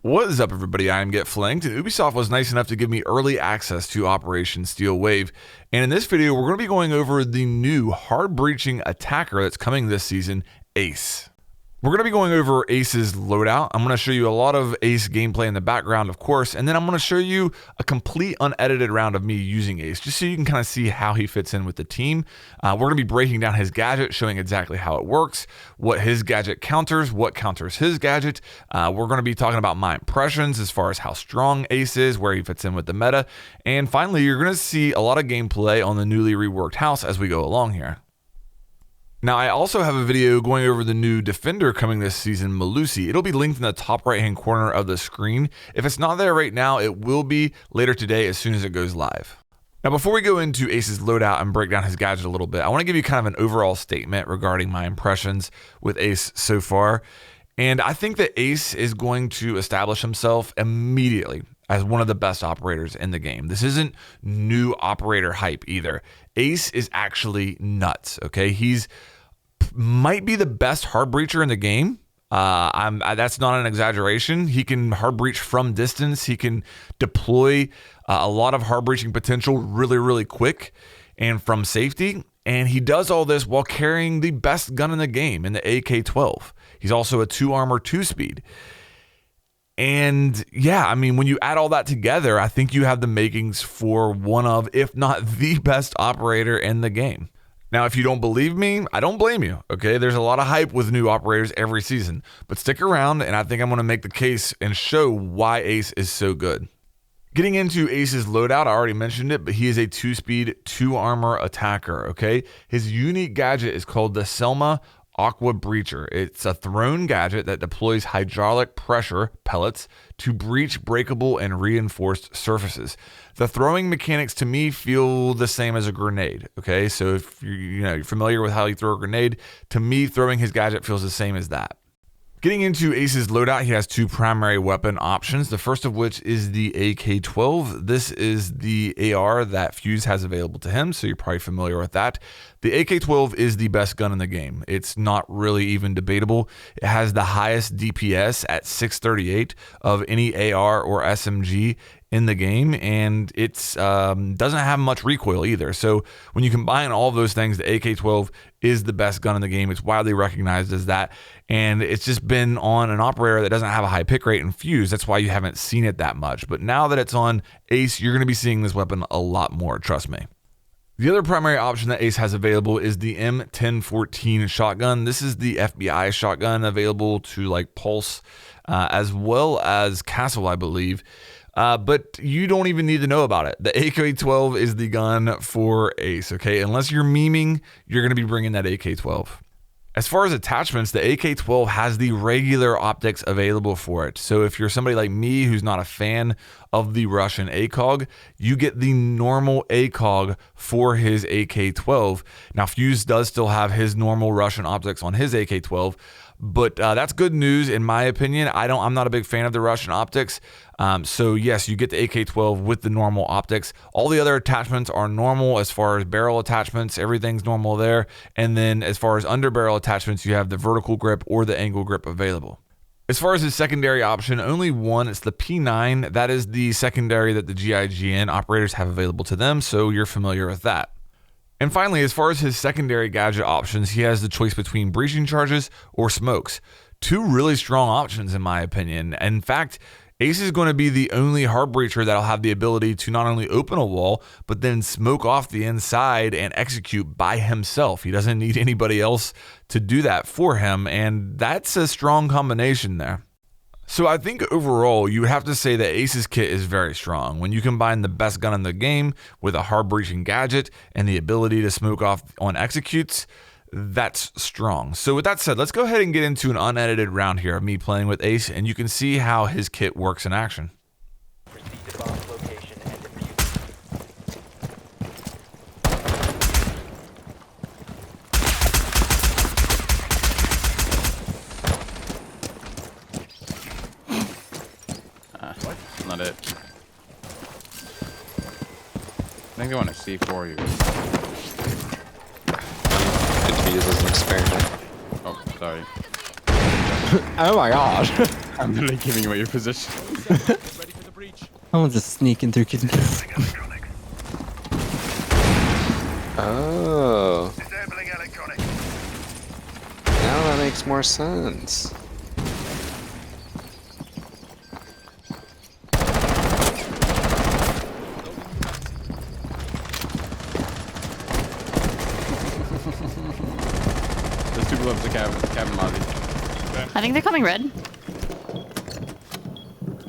What is up, everybody? I am Get Flanked, and Ubisoft was nice enough to give me early access to Operation Steel Wave. And in this video, we're going to be going over the new hard-breaching attacker that's coming this season, Ace. We're going to be going over Ace's loadout. I'm going to show you a lot of Ace gameplay in the background, of course, and then I'm going to show you a complete unedited round of me using Ace, just so you can kind of see how he fits in with the team. We're going to be breaking down his gadget, showing exactly how it works, what his gadget counters, what counters his gadget. We're going to be talking about my impressions as far as how strong Ace is, where he fits in with the meta, and finally, you're going to see a lot of gameplay on the newly reworked house as we go along here. Now, I also have a video going over the new Defender coming this season, Malusi. It'll be linked in the top right-hand corner of the screen. If it's not there right now, it will be later today as soon as it goes live. Now, before we go into Ace's loadout and break down his gadget a little bit, I want to give you kind of an overall statement regarding my impressions with Ace so far. And I think that Ace is going to establish himself immediately as one of the best operators in the game. This isn't new operator hype either. Ace is actually nuts, okay? He's might be the best hard breacher in the game. That's not an exaggeration. He can hard breach from distance. He can deploy a lot of hard breaching potential really quick and from safety. And he does all this while carrying the best gun in the game in the AK-12. He's also a 2-armor 2-speed. And yeah, I mean, when you add all that together, I think you have the makings for one of, if not the best operator in the game. Now, if you don't believe me, I don't blame you, okay? There's a lot of hype with new operators every season, but stick around and I think I'm gonna make the case and show why Ace is so good. Getting into Ace's loadout, I already mentioned it, but he is a 2-speed, 2-armor attacker, okay? His unique gadget is called the Selma Aqua Breacher. It's a thrown gadget that deploys hydraulic pressure pellets to breach breakable and reinforced surfaces. The throwing mechanics to me feel the same as a grenade, okay? So if you're familiar with how you throw a grenade, to me throwing his gadget feels the same as that. Getting into Ace's loadout, he has 2 primary weapon options, the first of which is the AK-12. This is the AR that Fuse has available to him, so you're probably familiar with that. The AK-12 is the best gun in the game. It's not really even debatable. It has the highest DPS at 638 of any AR or SMG in the game, and it's doesn't have much recoil either. So when you combine all of those things, the AK-12 is the best gun in the game. It's widely recognized as that, and it's just been on an operator that doesn't have a high pick rate in Fuse. That's why you haven't seen it that much. But now that it's on Ace, you're going to be seeing this weapon a lot more, trust me. The other primary option that Ace has available is the M1014 shotgun. This is the FBI shotgun available to like Pulse as well as Castle, I believe. But you don't even need to know about it. The AK-12 is the gun for Ace, okay? Unless you're memeing, you're going to be bringing that AK-12. As far as attachments, the AK-12 has the regular optics available for it. So if you're somebody like me who's not a fan of the Russian ACOG, you get the normal ACOG for his AK-12. Now, Fuse does still have his normal Russian optics on his AK-12, but that's good news in my opinion. I'm not a big fan of the Russian optics. So yes, you get the AK-12 with the normal optics. All the other attachments are normal as far as barrel attachments. Everything's normal there. And then as far as under barrel attachments, you have the vertical grip or the angle grip available. As far as his secondary option, only one. It's the P9. That is the secondary that the GIGN operators have available to them. So you're familiar with that. And finally, as far as his secondary gadget options, he has the choice between breaching charges or smokes. 2 really strong options in my opinion. In fact, Ace is going to be the only hard breacher that'll have the ability to not only open a wall, but then smoke off the inside and execute by himself. He doesn't need anybody else to do that for him, and that's a strong combination there. So I think overall, you would have to say that Ace's kit is very strong. When you combine the best gun in the game with a hard breaching gadget and the ability to smoke off on executes, that's strong. So with that said, let's go ahead and get into an unedited round here of me playing with Ace, and you can see how his kit works in action. Not it. I think they want to C4 you. Good to use as an experiment. Oh, sorry. Oh my god. I'm literally giving away your position. I'm just sneaking through kitchen. Oh, Disabling electronic. now that makes more sense. There's two below the cabin lobby. I think they're coming red.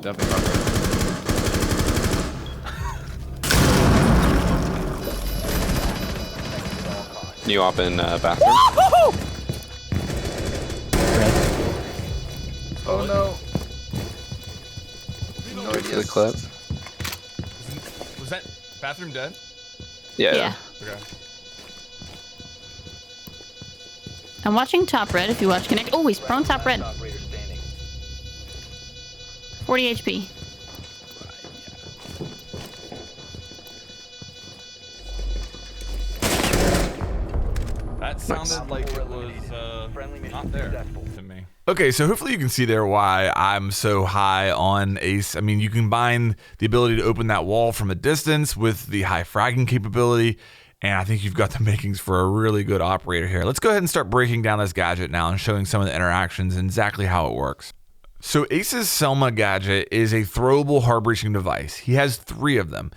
Definitely probably. You op in bathroom? Red. Oh no. Wait for the clip. Was that bathroom dead? Yeah. Okay. I'm watching top red if you watch connect. Oh, he's prone top red. 40 HP. That sounded like it was not there to me. Okay, so hopefully you can see there why I'm so high on Ace. I mean, you combine the ability to open that wall from a distance with the high fragging capability, and I think you've got the makings for a really good operator here. Let's go ahead and start breaking down this gadget now and showing some of the interactions and exactly how it works. So Ace's Selma gadget is a throwable hard breaching device. He has 3 of them.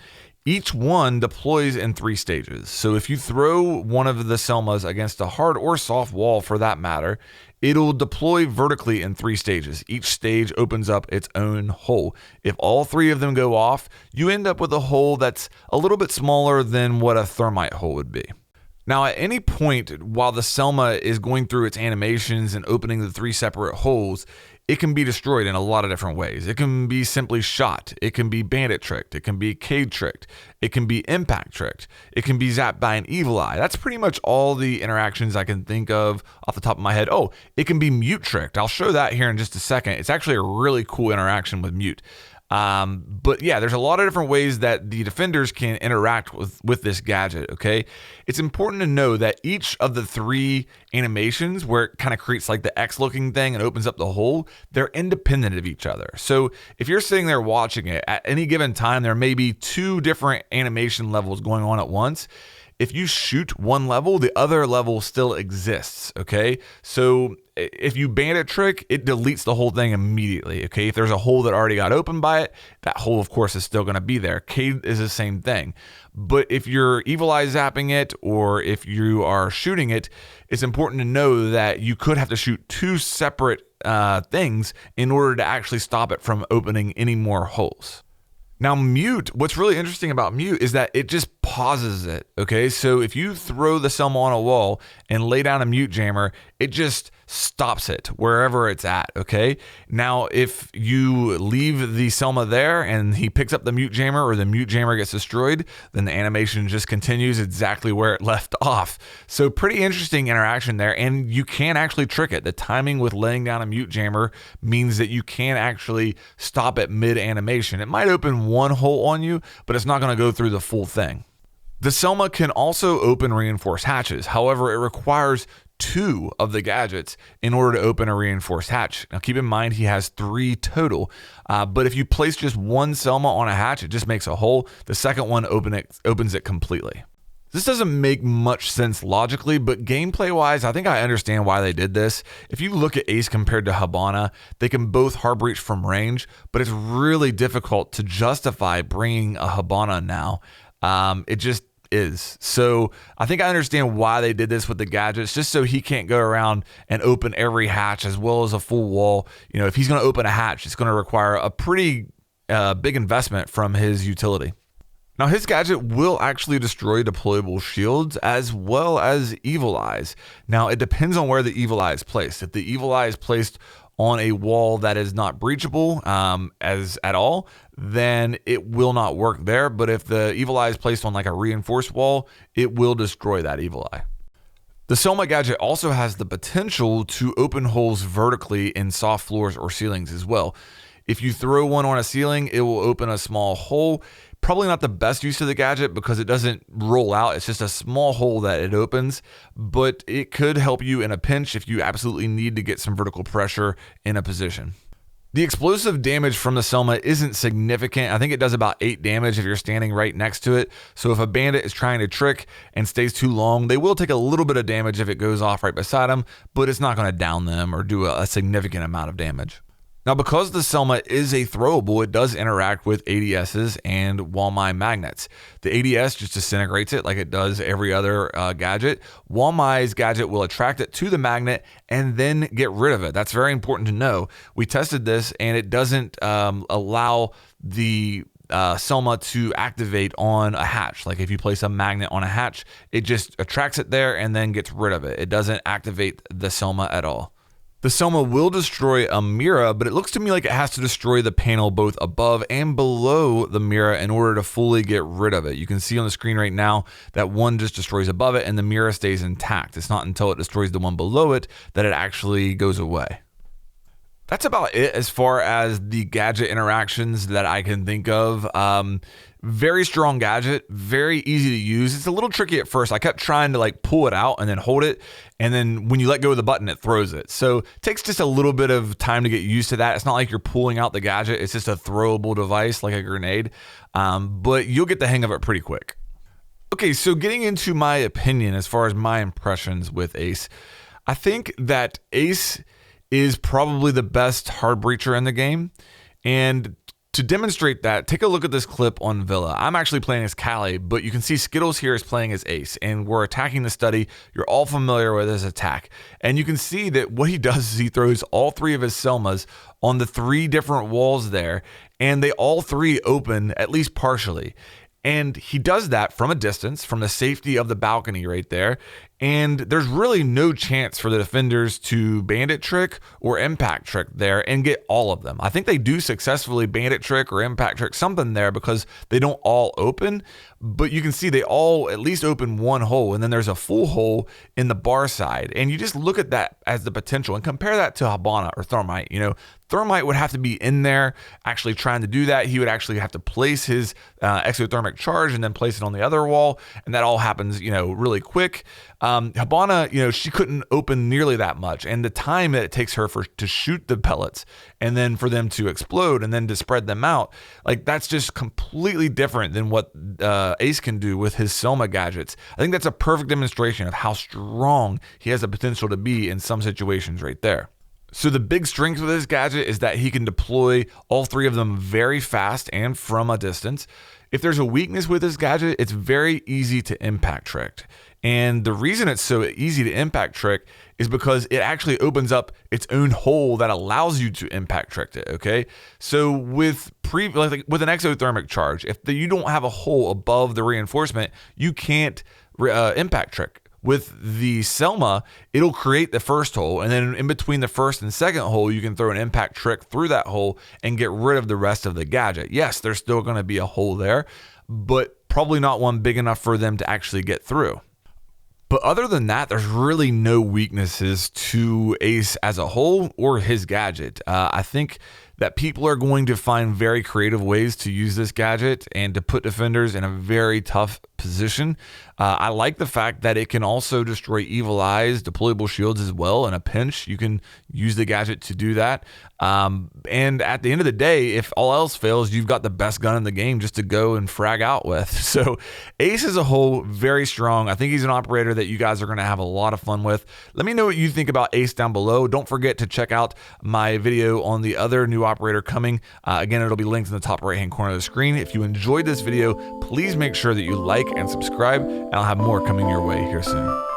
Each one deploys in 3 stages. So if you throw one of the Selmas against a hard or soft wall for that matter, it'll deploy vertically in 3 stages. Each stage opens up its own hole. If all 3 of them go off, you end up with a hole that's a little bit smaller than what a thermite hole would be. Now, at any point while the Selma is going through its animations and opening the 3 separate holes, it can be destroyed in a lot of different ways. It can be simply shot. It can be bandit tricked. It can be Cade tricked. It can be impact tricked. It can be zapped by an evil eye. That's pretty much all the interactions I can think of off the top of my head. Oh, it can be mute tricked. I'll show that here in just a second. It's actually a really cool interaction with mute. But yeah, there's a lot of different ways that the defenders can interact with this gadget, okay? It's important to know that each of the 3 animations where it kind of creates like the X looking thing and opens up the hole, they're independent of each other. So if you're sitting there watching it, at any given time, there may be 2 different animation levels going on at once. If you shoot one level, the other level still exists, okay? So if you bandit trick, it deletes the whole thing immediately, okay? If there's a hole that already got opened by it, that hole, of course, is still gonna be there. Cade is the same thing. But if you're evil eye zapping it, or if you are shooting it, it's important to know that you could have to shoot 2 separate things in order to actually stop it from opening any more holes. Now, mute, what's really interesting about mute is that it just pauses it, okay? So if you throw the Selma on a wall and lay down a mute jammer, it just stops it wherever it's at, okay? Now, if you leave the Selma there and he picks up the mute jammer or the mute jammer gets destroyed, then the animation just continues exactly where it left off. So pretty interesting interaction there, and you can actually trick it. The timing with laying down a mute jammer means that you can actually stop it mid-animation. It might open one hole on you, but it's not going to go through the full thing. The Selma can also open reinforced hatches. However, it requires 2 of the gadgets in order to open a reinforced hatch. Now keep in mind he has 3 total, but if you place just one Selma on a hatch, it just makes a hole. The second one opens it completely. This doesn't make much sense logically, but gameplay wise, I think I understand why they did this. If you look at Ace compared to Hibana, they can both hard breach from range, but it's really difficult to justify bringing a Hibana now. It just is. So I think I understand why they did this with the gadgets, just so he can't go around and open every hatch as well as a full wall. You know, if he's going to open a hatch, it's going to require a pretty big investment from his utility. Now, his gadget will actually destroy deployable shields as well as evil eyes. Now, it depends on where the evil eye is placed. If the evil eye is placed on a wall that is not breachable as at all, then it will not work there. But if the evil eye is placed on like a reinforced wall, it will destroy that evil eye. The Selma gadget also has the potential to open holes vertically in soft floors or ceilings as well. If you throw one on a ceiling, it will open a small hole. Probably not the best use of the gadget because it doesn't roll out. It's just a small hole that it opens, but it could help you in a pinch if you absolutely need to get some vertical pressure in a position. The explosive damage from the Selma isn't significant. I think it does about 8 damage if you're standing right next to it. So if a bandit is trying to trick and stays too long, they will take a little bit of damage if it goes off right beside them, but it's not going to down them or do a significant amount of damage. Now, because the Selma is a throwable, it does interact with ADSs and wall mine magnets. The ADS just disintegrates it like it does every other gadget. Wall mine's gadget will attract it to the magnet and then get rid of it. That's very important to know. We tested this and it doesn't allow the Selma to activate on a hatch. Like if you place a magnet on a hatch, it just attracts it there and then gets rid of it. It doesn't activate the Selma at all. The Selma will destroy a Mira, but it looks to me like it has to destroy the panel both above and below the Mira in order to fully get rid of it. You can see on the screen right now that one just destroys above it and the Mira stays intact. It's not until it destroys the one below it that it actually goes away. That's about it as far as the gadget interactions that I can think of. Very strong gadget, very easy to use. It's a little tricky at first. I kept trying to like pull it out and then hold it. And then when you let go of the button, it throws it. So it takes just a little bit of time to get used to that. It's not like you're pulling out the gadget. It's just a throwable device like a grenade. But you'll get the hang of it pretty quick. Okay, so getting into my opinion as far as my impressions with Ace, I think that Ace is probably the best hard breacher in the game. And to demonstrate that, take a look at this clip on Villa. I'm actually playing as Callie, but you can see Skittles here is playing as Ace, and we're attacking the study. You're all familiar with his attack. And you can see that what he does is he throws all 3 of his Selmas on the 3 different walls there, and they all 3 open at least partially. And he does that from a distance, from the safety of the balcony right there. And there's really no chance for the defenders to bandit trick or impact trick there and get all of them. I think they do successfully bandit trick or impact trick something there because they don't all open, but you can see they all at least open one hole, and then there's a full hole in the bar side. And you just look at that as the potential and compare that to Hibana or Thermite. You know, Thermite would have to be in there actually trying to do that. He would actually have to place his exothermic charge and then place it on the other wall, and that all happens, you know, really quick. Hibana, you know, she couldn't open nearly that much, and the time that it takes her to shoot the pellets and then for them to explode and then to spread them out, like that's just completely different than what Ace can do with his Selma gadgets. I think that's a perfect demonstration of how strong he has the potential to be in some situations right there. So the big strength with this gadget is that he can deploy all 3 of them very fast and from a distance. If there's a weakness with this gadget, it's very easy to impact trick. And the reason it's so easy to impact trick is because it actually opens up its own hole that allows you to impact trick it, okay? So with an exothermic charge, if you don't have a hole above the reinforcement, you can't impact trick. With the Selma, it'll create the first hole, and then in between the first and second hole, you can throw an impact trick through that hole and get rid of the rest of the gadget. Yes, there's still going to be a hole there, but probably not one big enough for them to actually get through. But other than that, there's really no weaknesses to Ace as a whole or his gadget. I think that people are going to find very creative ways to use this gadget and to put defenders in a very tough position. I like the fact that it can also destroy evil eyes, deployable shields as well. In a pinch, you can use the gadget to do that. And at the end of the day, if all else fails, you've got the best gun in the game just to go and frag out with. So Ace as a whole, very strong. I think he's an operator that you guys are going to have a lot of fun with. Let me know what you think about Ace down below. Don't forget to check out my video on the other new operator coming. Again, it'll be linked in the top right hand corner of the screen. If you enjoyed this video, please make sure that you like and subscribe, and I'll have more coming your way here soon.